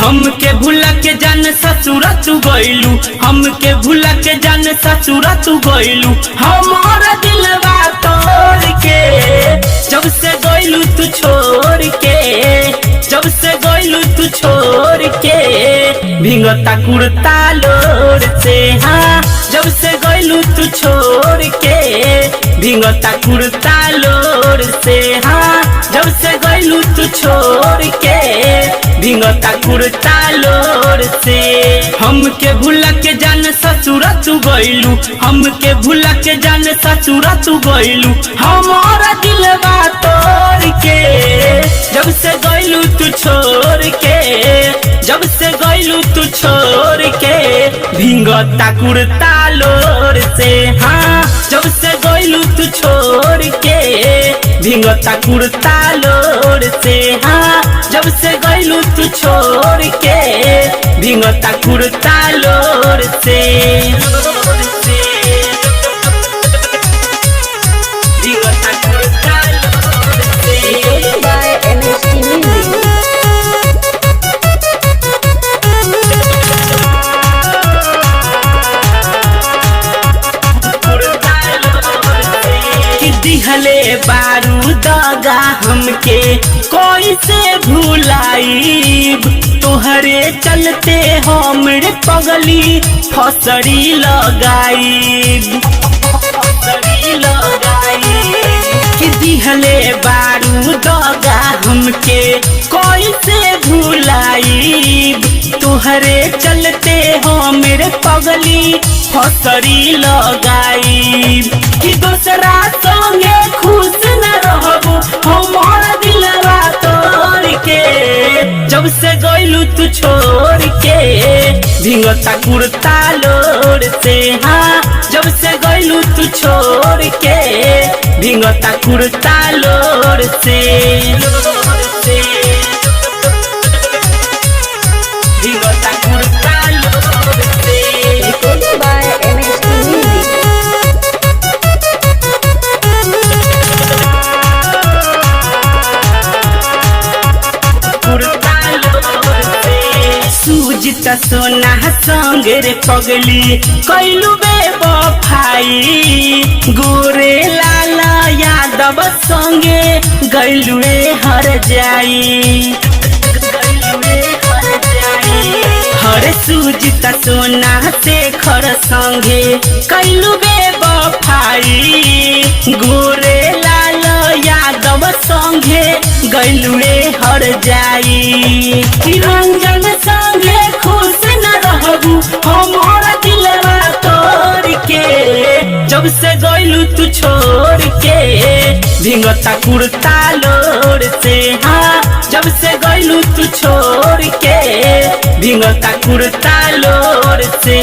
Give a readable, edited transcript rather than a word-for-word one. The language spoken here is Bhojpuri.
हमके भूला के जान ससुरा तू गइलू, हमके भूला के जान ससुरा तू गइलू। हमारा दिलवा तोड़ के जब से गइलू तू छोड़ के, जब से गइलू तू छोड़ के भिंगता कुर्ता लोर से। हाँ जब से गइलू तू छोड़ के भिंगता कुर्ता लोर से। हाँ जब से गइलू तू छोड़ के भिंगता कुर्ता लोर से। हमके भूला के जान ससुरा तू गइलू, हमके भूला के जान ससुरा तू गइलू। हमारा दिलवा तोड़ के जब से गइलू तू छोड़ के, जब से गइलू तू छोड़ के भिंगता कुर्ता लोर से। हाँ जब से गइलू तू छोड़ के भिंगता कुर्ता लोर से। हाँ जब से गइलू तू छोड़ के भिंगता कुर्ता लोर से। भिंगता कुर्ता लोर से। by MST Music. दिहले बारू दगा हमके कोई से भुलाईब, तोहरे चलते हमरे पगली फसरी लगाईब, फसरी लगाईब। कि दिहले बारू दगा हमके कोई से भुलाईब, तोहरे चलते हमरे पगली फसरी लगाईब। कि दूसरा संगे खुश न रहबो हमारा दिलवा तोड़ के जब से गइलू तू छोड़ के भिंगता कुर्ता लोर से। हाँ जब से गइलू तू छोड़ के भिंगता कुर्ता लोर से। भिंगता कुर्ता लोर से। Recorded by MST Music. सूजिता सोना संगे रे पगली कैलू बेवफाई, गोरे लाला यादव संगे गैलुए हर जाई, गैलुए हर जाई। हरे सूजिता सोना शेखर संगे कैलू बेवफाई, गोरे लाला यादव संगे गैलुए हर जाई। रंजन संगे खुश न रहबू हमारा दिलवा तोड़ के जब से गइलू तू छोड़ के भिंगता कुर्ता लोर से। हाँ जब से गइलू तू छोड़ के भिंगता कुर्ता लोर से।